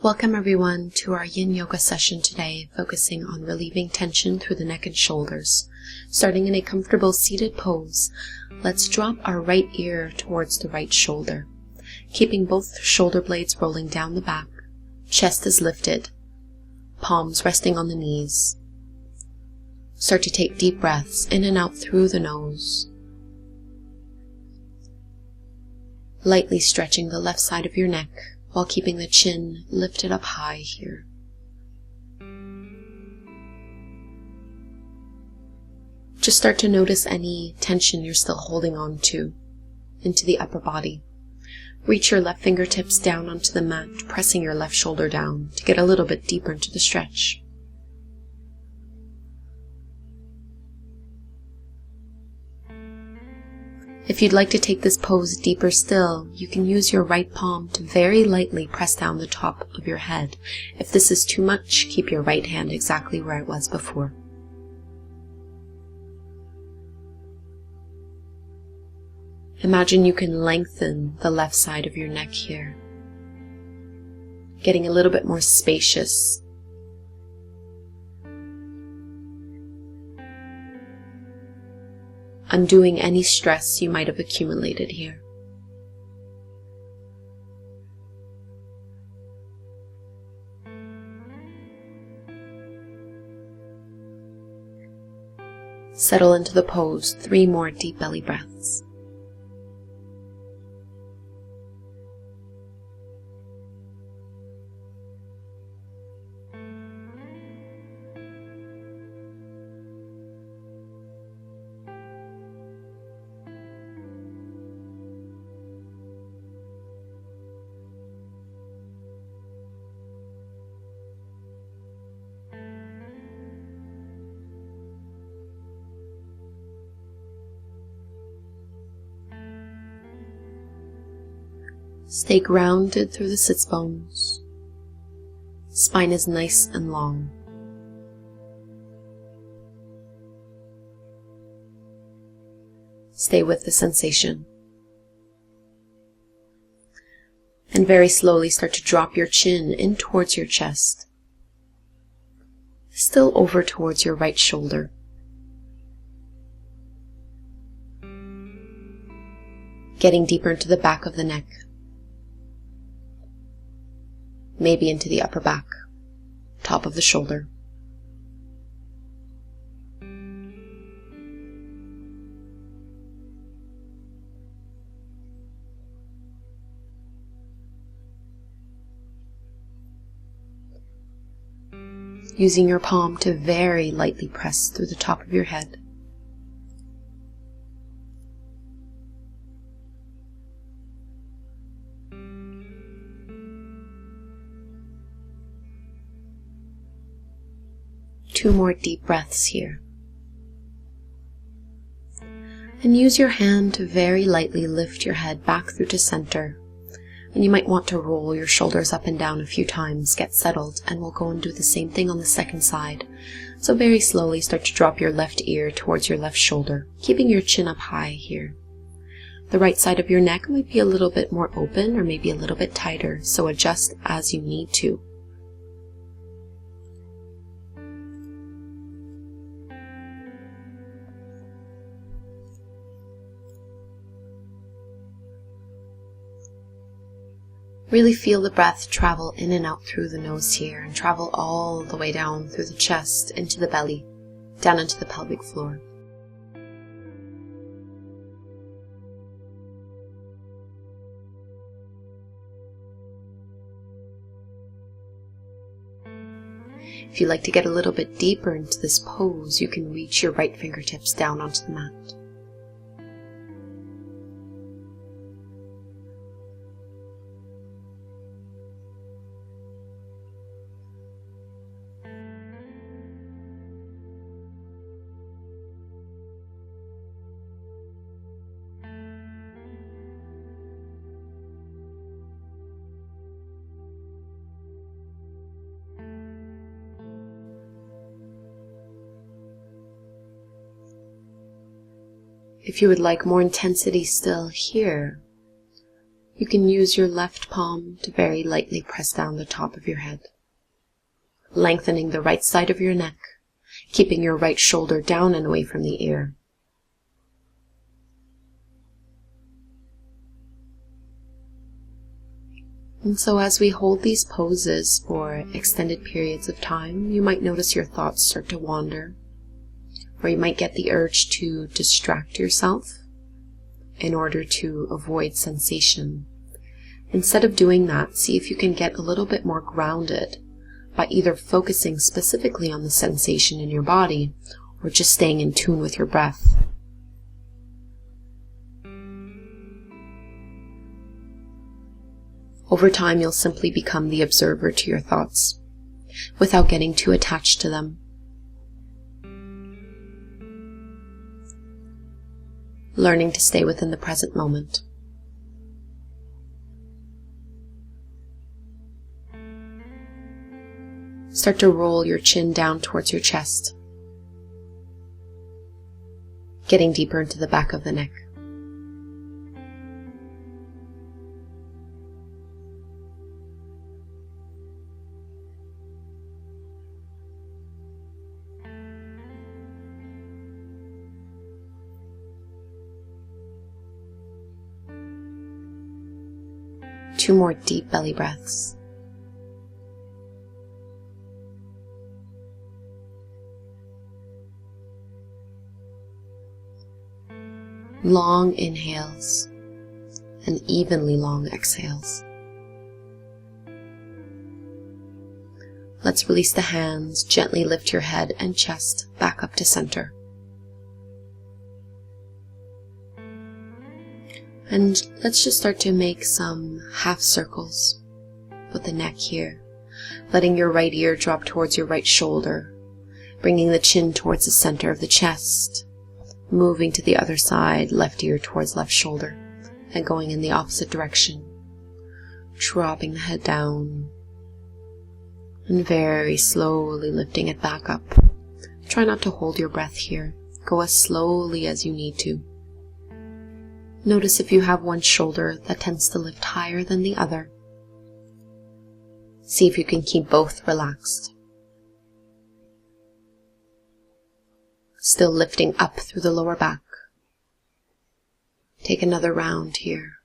Welcome everyone to our yin yoga session today, focusing on relieving tension through the neck and shoulders. Starting in a comfortable seated pose, let's drop our right ear towards the right shoulder, keeping both shoulder blades rolling down the back, chest is lifted, palms resting on the knees. Start to take deep breaths in and out through the nose, lightly stretching the left side of your neck while keeping the chin lifted up high here. Just start to notice any tension you're still holding on to into the upper body. Reach your left fingertips down onto the mat, pressing your left shoulder down to get a little bit deeper into the stretch. If you'd like to take this pose deeper still, you can use your right palm to very lightly press down the top of your head. If this is too much, keep your right hand exactly where it was before. Imagine you can lengthen the left side of your neck here, getting a little bit more spacious. Undoing any stress you might have accumulated here. Settle into the pose, 3 more deep belly breaths. Stay grounded through the sits bones. Spine is nice and long. Stay with the sensation. And very slowly start to drop your chin in towards your chest. Still over towards your right shoulder. Getting deeper into the back of the neck. Maybe into the upper back, top of the shoulder. Using your palm to very lightly press through the top of your head. Two more deep breaths here. And use your hand to very lightly lift your head back through to center. And you might want to roll your shoulders up and down a few times, get settled, and we'll go and do the same thing on the second side. So very slowly start to drop your left ear towards your left shoulder, keeping your chin up high here. The right side of your neck might be a little bit more open or maybe a little bit tighter, so adjust as you need to. Really feel the breath travel in and out through the nose here and travel all the way down through the chest, into the belly, down into the pelvic floor. If you'd like to get a little bit deeper into this pose, you can reach your right fingertips down onto the mat. If you would like more intensity still here, you You can use your left palm to very lightly press down the top of your head, lengthening the right side of your neck, keeping your right shoulder down and away from the ear. And so as we hold these poses for extended periods of time, you might notice your thoughts start to wander, or you might get the urge to distract yourself in order to avoid sensation. Instead of doing that, see if you can get a little bit more grounded by either focusing specifically on the sensation in your body or just staying in tune with your breath. Over time, you'll simply become the observer to your thoughts without getting too attached to them. Learning to stay within the present moment. Start to roll your chin down towards your chest, getting deeper into the back of the neck. Two more deep belly breaths. Long inhales and evenly long exhales. Let's release the hands, gently lift your head and chest back up to center. And let's just start to make some half circles with the neck here, letting your right ear drop towards your right shoulder, bringing the chin towards the center of the chest, moving to the other side, left ear towards left shoulder, and going in the opposite direction, dropping the head down, and very slowly lifting it back up. Try not to hold your breath here. Go as slowly as you need to. Notice if you have one shoulder that tends to lift higher than the other. See if you can keep both relaxed. Still lifting up through the lower back. Take another round here.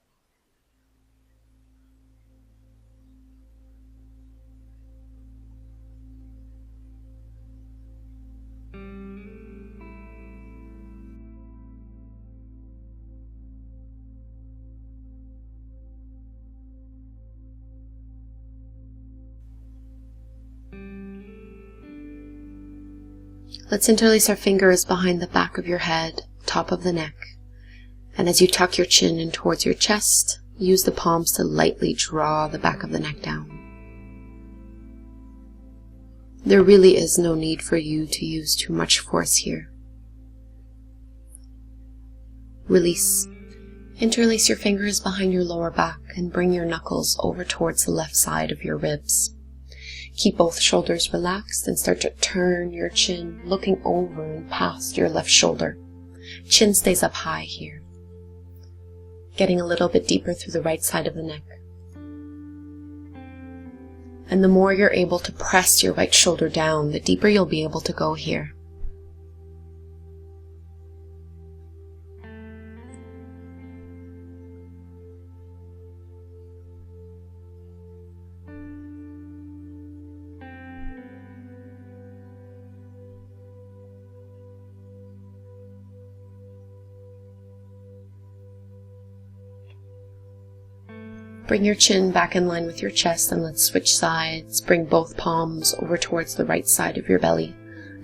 Let's interlace our fingers behind the back of your head, top of the neck. And as you tuck your chin in towards your chest, use the palms to lightly draw the back of the neck down. There really is no need for you to use too much force here. Release. Interlace your fingers behind your lower back and bring your knuckles over towards the left side of your ribs. Keep both shoulders relaxed and start to turn your chin, looking over and past your left shoulder. Chin stays up high here. Getting a little bit deeper through the right side of the neck. And the more you're able to press your right shoulder down, the deeper you'll be able to go here. Bring your chin back in line with your chest and let's switch sides. Bring both palms over towards the right side of your belly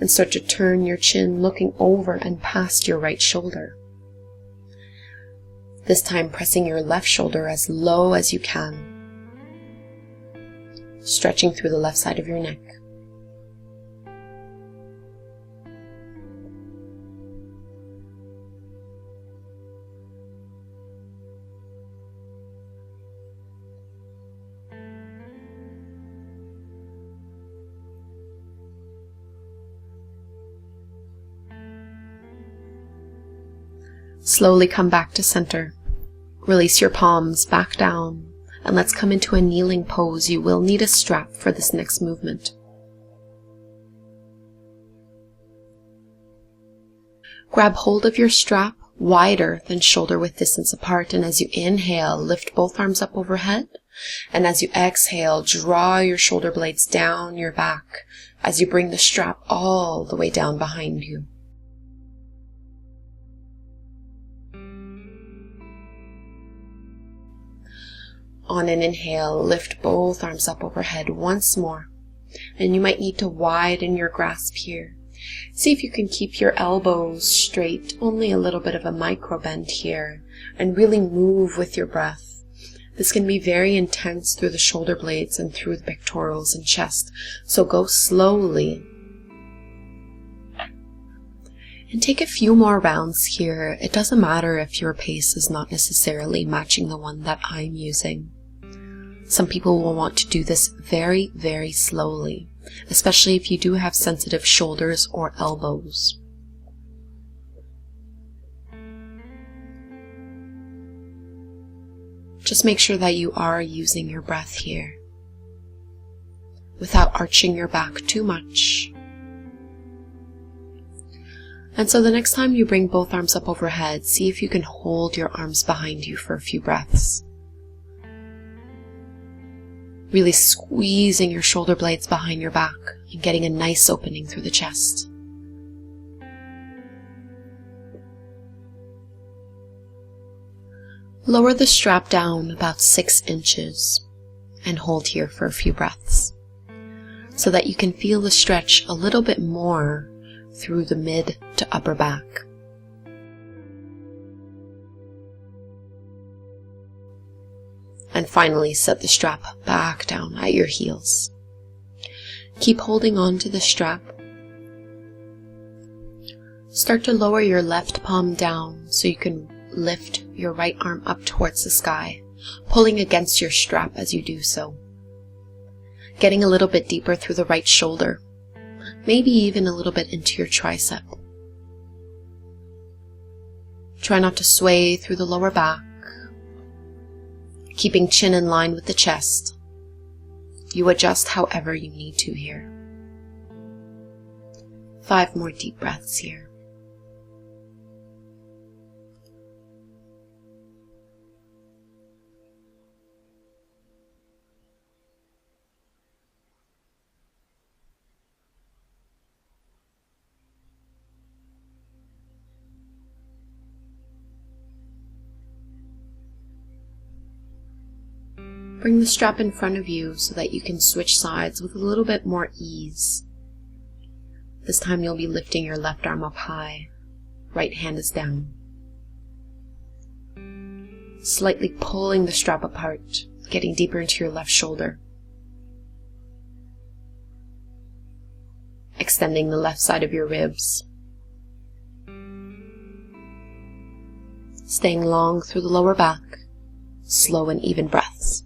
and start to turn your chin looking over and past your right shoulder. This time pressing your left shoulder as low as you can, stretching through the left side of your neck. Slowly come back to center. Release your palms back down, and let's come into a kneeling pose. You will need a strap for this next movement. Grab hold of your strap wider than shoulder width distance apart, and as you inhale, lift both arms up overhead, and as you exhale, draw your shoulder blades down your back as you bring the strap all the way down behind you. On an inhale, lift both arms up overhead once more, and you might need to widen your grasp here. See if you can keep your elbows straight, only a little bit of a micro bend here, and really move with your breath. This can be very intense through the shoulder blades and through the pectorals and chest, so go slowly. And take a few more rounds here. It doesn't matter if your pace is not necessarily matching the one that I'm using. Some people will want to do this very, very slowly, especially if you do have sensitive shoulders or elbows. Just make sure that you are using your breath here without arching your back too much. And so the next time you bring both arms up overhead, see if you can hold your arms behind you for a few breaths. Really squeezing your shoulder blades behind your back and getting a nice opening through the chest. Lower the strap down about 6 inches and hold here for a few breaths so that you can feel the stretch a little bit more through the mid to upper back. And finally, set the strap back down at your heels. Keep holding on to the strap. Start to lower your left palm down so you can lift your right arm up towards the sky, pulling against your strap as you do so. Getting a little bit deeper through the right shoulder, maybe even a little bit into your tricep. Try not to sway through the lower back, keeping chin in line with the chest. You adjust however you need to here. 5 more deep breaths here. Bring the strap in front of you so that you can switch sides with a little bit more ease. This time you'll be lifting your left arm up high, right hand is down. Slightly pulling the strap apart, getting deeper into your left shoulder. Extending the left side of your ribs. Staying long through the lower back, slow and even breaths.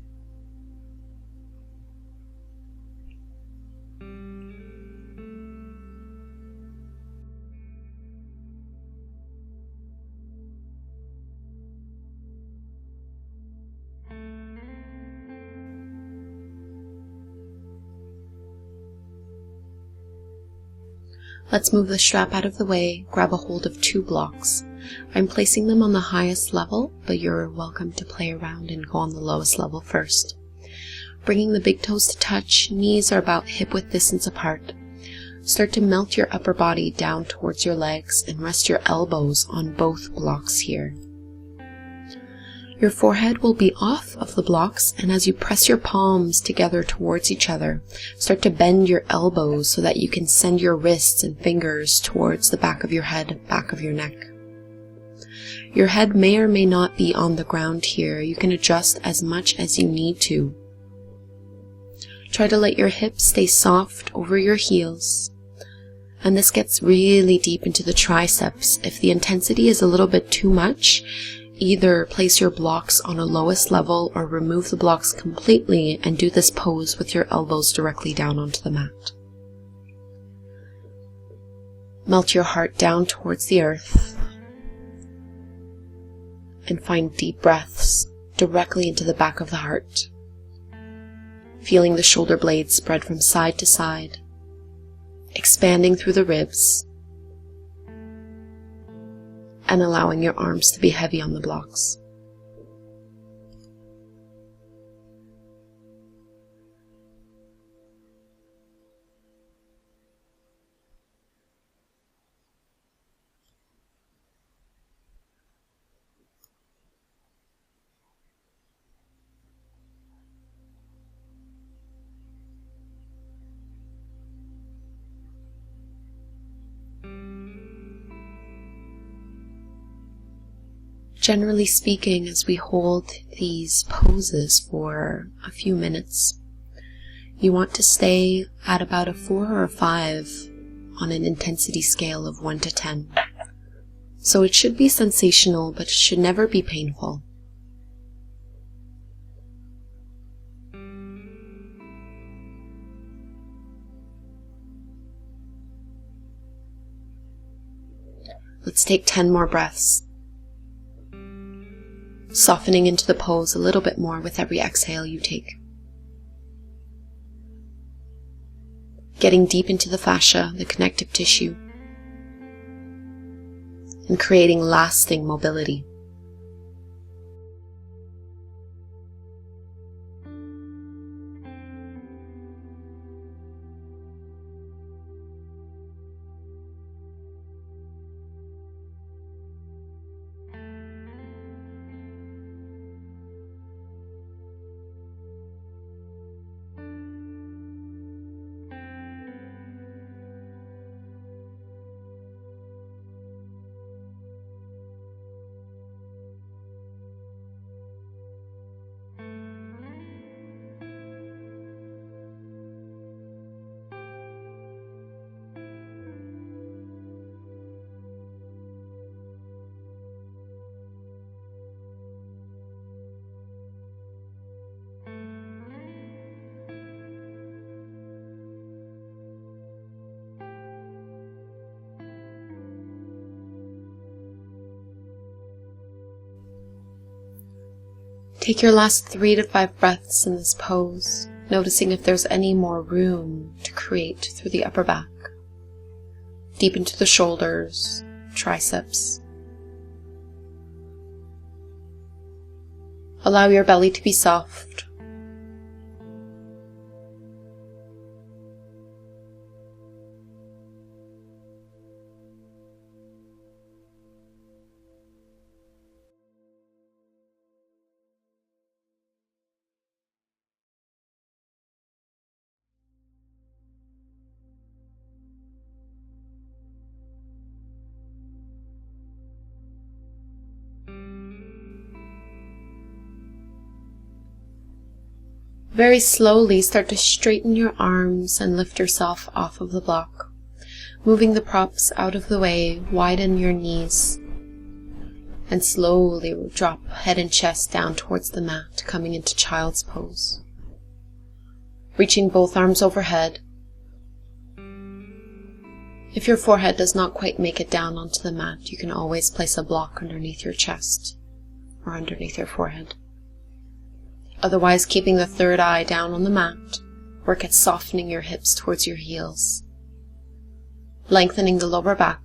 Let's move the strap out of the way, grab a hold of 2 blocks. I'm placing them on the highest level, but you're welcome to play around and go on the lowest level first. Bringing the big toes to touch, knees are about hip width distance apart. Start to melt your upper body down towards your legs and rest your elbows on both blocks here. Your forehead will be off of the blocks, and as you press your palms together towards each other, start to bend your elbows so that you can send your wrists and fingers towards the back of your head, back of your neck. Your head may or may not be on the ground here. You can adjust as much as you need to. Try to let your hips stay soft over your heels. And this gets really deep into the triceps. If the intensity is a little bit too much, either place your blocks on a lowest level or remove the blocks completely and do this pose with your elbows directly down onto the mat. Melt your heart down towards the earth and find deep breaths directly into the back of the heart, feeling the shoulder blades spread from side to side, expanding through the ribs, and allowing your arms to be heavy on the blocks. Generally speaking, as we hold these poses for a few minutes, you want to stay at about a 4 or a 5 on an intensity scale of 1 to 10. So it should be sensational, but it should never be painful. Let's take 10 more breaths, softening into the pose a little bit more with every exhale you take. Getting deep into the fascia, the connective tissue, and creating lasting mobility. Take your last 3 to 5 breaths in this pose, noticing if there's any more room to create through the upper back, deep into the shoulders, triceps. Allow your belly to be soft. Very slowly start to straighten your arms and lift yourself off of the block. Moving the props out of the way, widen your knees, and slowly drop head and chest down towards the mat, coming into child's pose. Reaching both arms overhead. If your forehead does not quite make it down onto the mat, you can always place a block underneath your chest or underneath your forehead. Otherwise, keeping the third eye down on the mat, work at softening your hips towards your heels, lengthening the lower back,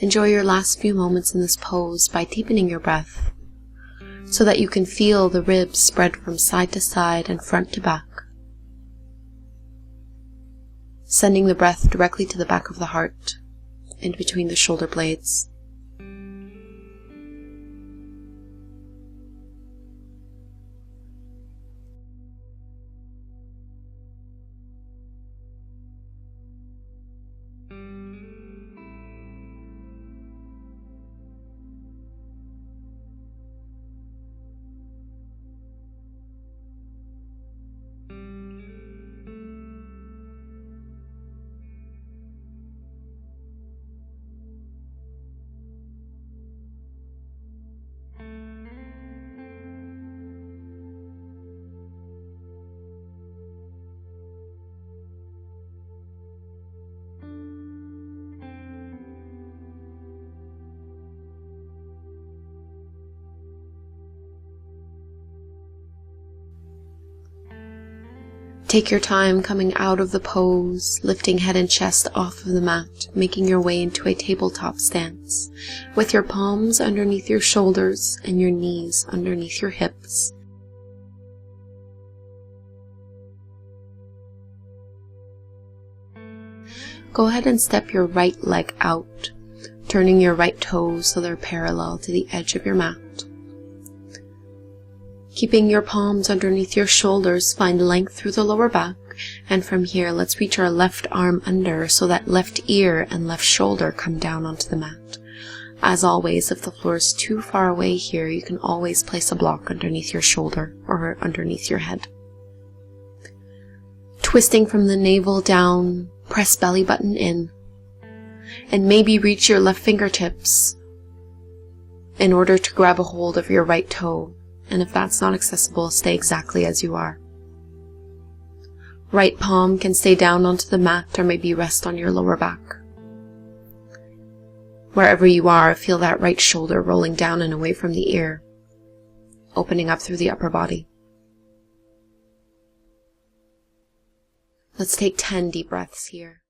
Enjoy your last few moments in this pose by deepening your breath so that you can feel the ribs spread from side to side and front to back. Sending the breath directly to the back of the heart, in between the shoulder blades. Take your time coming out of the pose, lifting head and chest off of the mat, making your way into a tabletop stance, with your palms underneath your shoulders and your knees underneath your hips. Go ahead and step your right leg out, turning your right toes so they're parallel to the edge of your mat. Keeping your palms underneath your shoulders, find length through the lower back, and from here let's reach our left arm under so that left ear and left shoulder come down onto the mat. As always, if the floor is too far away here, you can always place a block underneath your shoulder or underneath your head. Twisting from the navel down, press belly button in, and maybe reach your left fingertips in order to grab a hold of your right toe. And if that's not accessible, stay exactly as you are. Right palm can stay down onto the mat or maybe rest on your lower back. Wherever you are, feel that right shoulder rolling down and away from the ear, opening up through the upper body. Let's take 10 deep breaths here.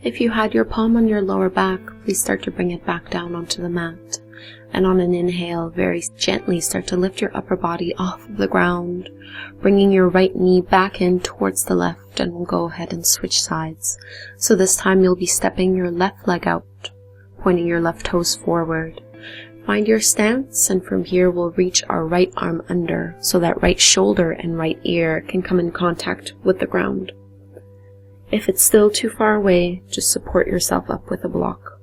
If you had your palm on your lower back, please start to bring it back down onto the mat. And on an inhale, very gently start to lift your upper body off of the ground, bringing your right knee back in towards the left, and we'll go ahead and switch sides. So this time you'll be stepping your left leg out, pointing your left toes forward. Find your stance, and from here we'll reach our right arm under so that right shoulder and right ear can come in contact with the ground. If it's still too far away, just support yourself up with a block.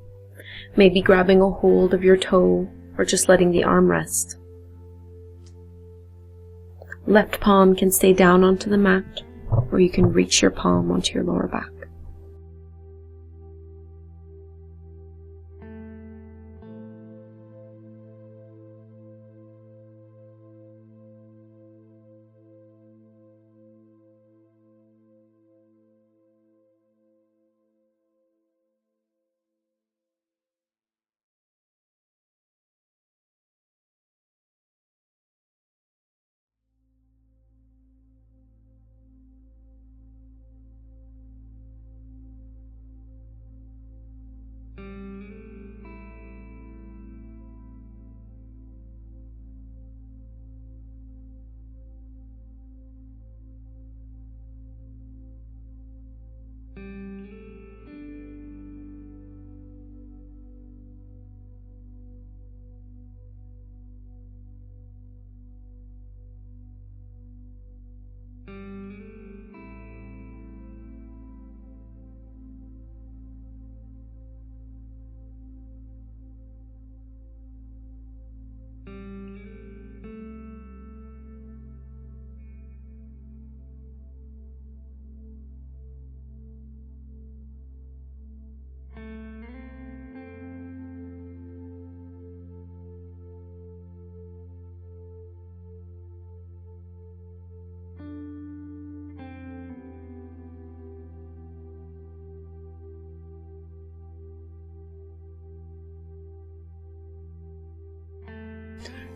Maybe grabbing a hold of your toe or just letting the arm rest. Left palm can stay down onto the mat, or you can reach your palm onto your lower back.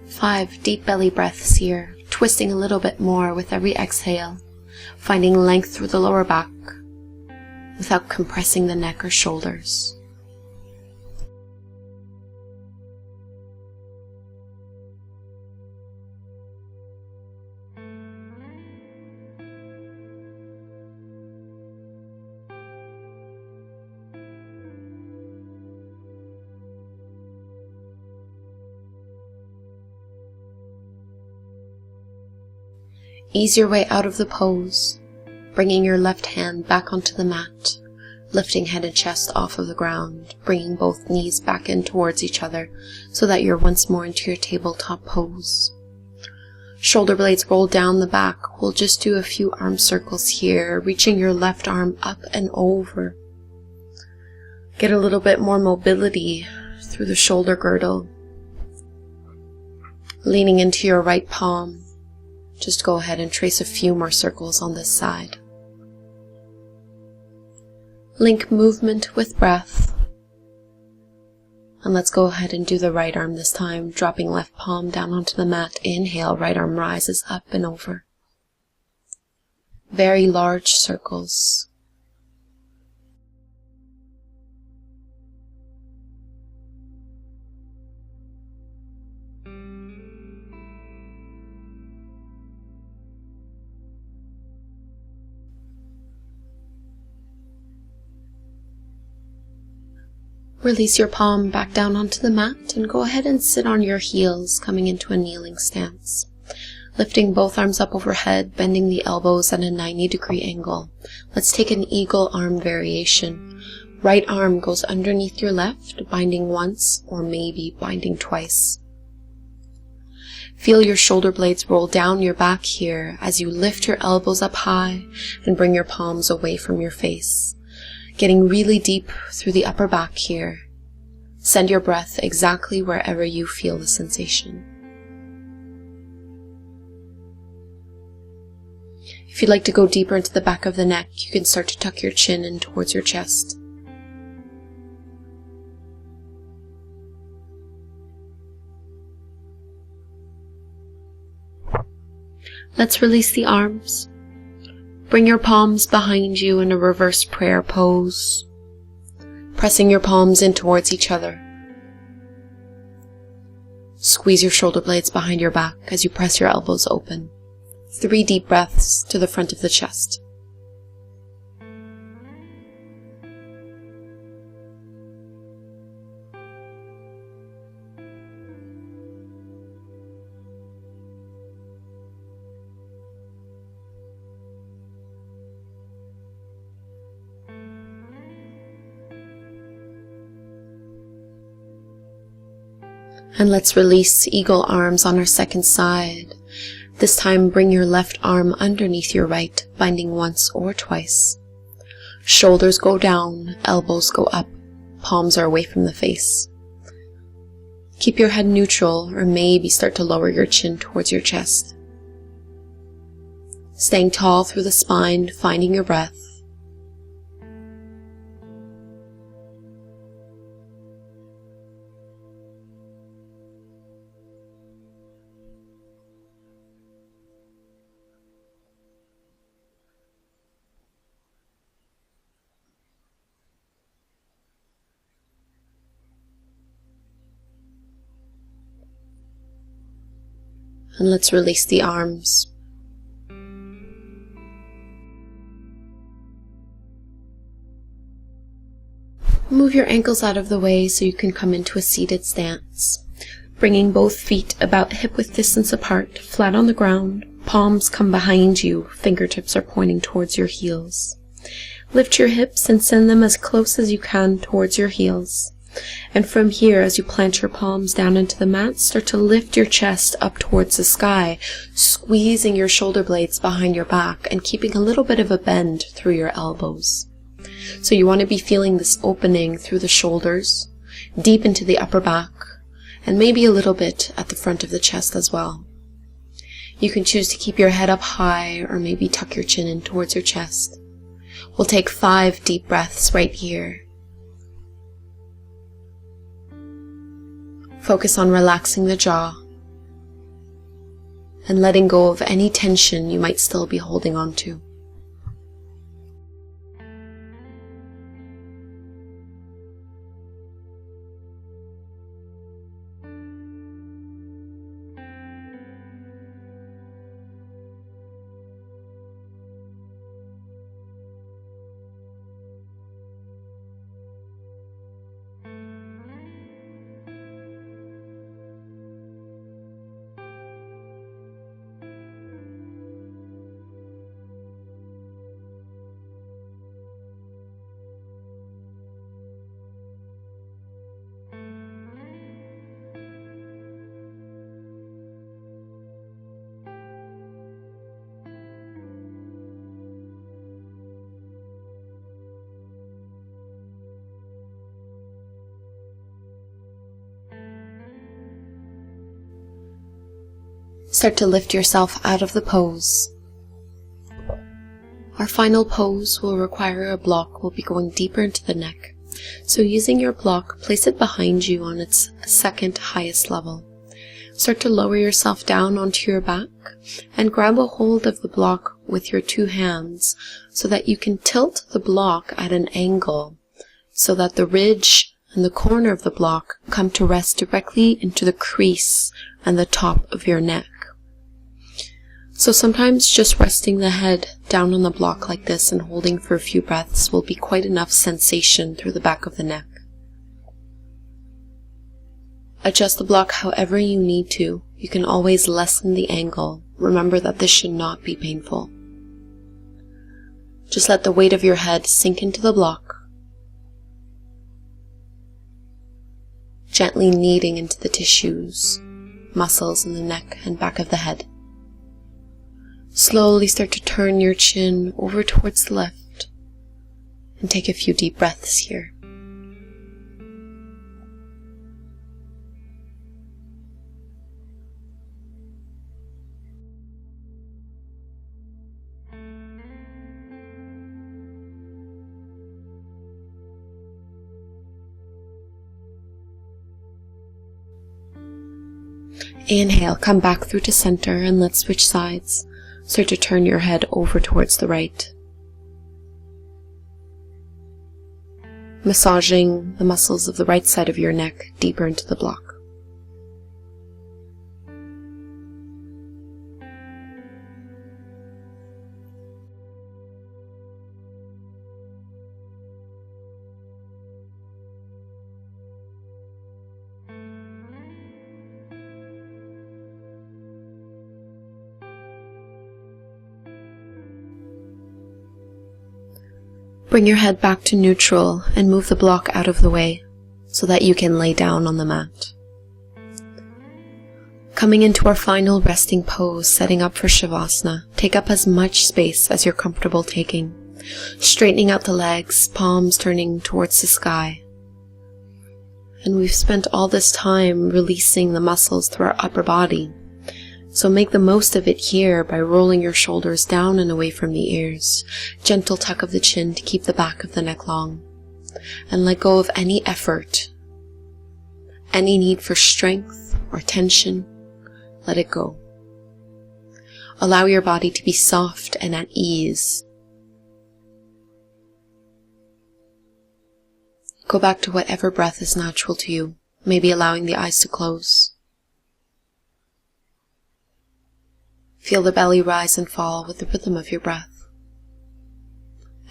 5 deep belly breaths here, twisting a little bit more with every exhale, finding length through the lower back without compressing the neck or shoulders. Ease your way out of the pose, bringing your left hand back onto the mat, lifting head and chest off of the ground, bringing both knees back in towards each other so that you're once more into your tabletop pose. Shoulder blades roll down the back. We'll just do a few arm circles here, reaching your left arm up and over. Get a little bit more mobility through the shoulder girdle. Leaning into your right palm. Just go ahead and trace a few more circles on this side. Link movement with breath. And let's go ahead and do the right arm this time, dropping left palm down onto the mat. Inhale, right arm rises up and over. Very large circles. Release your palm back down onto the mat and go ahead and sit on your heels, coming into a kneeling stance. Lifting both arms up overhead, bending the elbows at a 90-degree angle. Let's take an eagle arm variation. Right arm goes underneath your left, binding once or maybe binding twice. Feel your shoulder blades roll down your back here as you lift your elbows up high and bring your palms away from your face. Getting really deep through the upper back here. Send your breath exactly wherever you feel the sensation. If you'd like to go deeper into the back of the neck, you can start to tuck your chin in towards your chest. Let's release the arms. Bring your palms behind you in a reverse prayer pose, pressing your palms in towards each other. Squeeze your shoulder blades behind your back as you press your elbows open. 3 deep breaths to the front of the chest. And let's release eagle arms on our second side. This time bring your left arm underneath your right, binding once or twice. Shoulders go down, elbows go up, palms are away from the face. Keep your head neutral or maybe start to lower your chin towards your chest. Staying tall through the spine, finding your breath. And let's release the arms. Move your ankles out of the way so you can come into a seated stance. Bringing both feet about hip-width distance apart, flat on the ground. Palms come behind you, fingertips are pointing towards your heels. Lift your hips and send them as close as you can towards your heels. And from here, as you plant your palms down into the mat, start to lift your chest up towards the sky, squeezing your shoulder blades behind your back and keeping a little bit of a bend through your elbows. So you want to be feeling this opening through the shoulders, deep into the upper back, and maybe a little bit at the front of the chest as well. You can choose to keep your head up high or maybe tuck your chin in towards your chest. We'll take 5 deep breaths right here. Focus on relaxing the jaw and letting go of any tension you might still be holding on to. Start to lift yourself out of the pose. Our final pose will require a block. We'll be going deeper into the neck. So using your block, place it behind you on its second highest level. Start to lower yourself down onto your back and grab a hold of the block with your 2 hands so that you can tilt the block at an angle so that the ridge and the corner of the block come to rest directly into the crease and the top of your neck. So sometimes just resting the head down on the block like this and holding for a few breaths will be quite enough sensation through the back of the neck. Adjust the block however you need to. You can always lessen the angle. Remember that this should not be painful. Just let the weight of your head sink into the block, gently kneading into the tissues, muscles in the neck and back of the head. Slowly start to turn your chin over towards the left and take a few deep breaths here. Inhale, come back through to center and let's switch sides. Start to turn your head over towards the right. Massaging the muscles of the right side of your neck deeper into the block. Bring your head back to neutral and move the block out of the way so that you can lay down on the mat. Coming into our final resting pose, setting up for Shavasana, take up as much space as you're comfortable taking. Straightening out the legs, palms turning towards the sky. And we've spent all this time releasing the muscles through our upper body. So make the most of it here by rolling your shoulders down and away from the ears. Gentle tuck of the chin to keep the back of the neck long. And let go of any effort, any need for strength or tension. Let it go. Allow your body to be soft and at ease. Go back to whatever breath is natural to you, maybe allowing the eyes to close. Feel the belly rise and fall with the rhythm of your breath.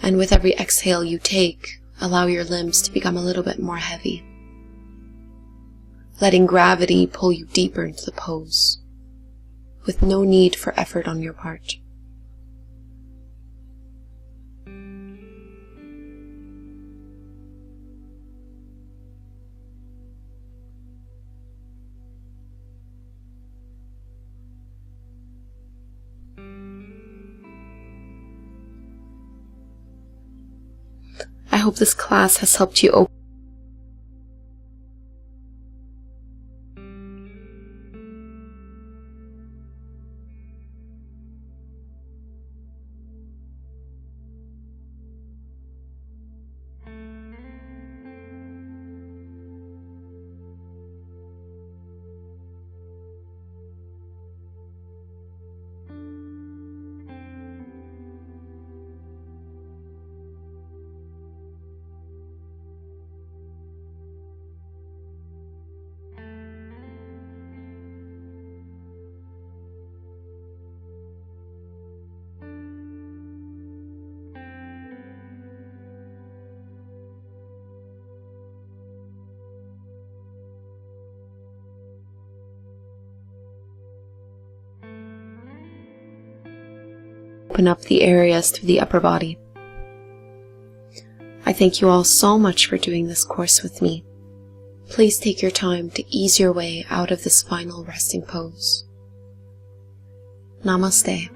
And with every exhale you take, allow your limbs to become a little bit more heavy, letting gravity pull you deeper into the pose, with no need for effort on your part. I hope this class has helped you open up the areas through the upper body. I thank you all so much for doing this course with me. Please take your time to ease your way out of this final resting pose. Namaste.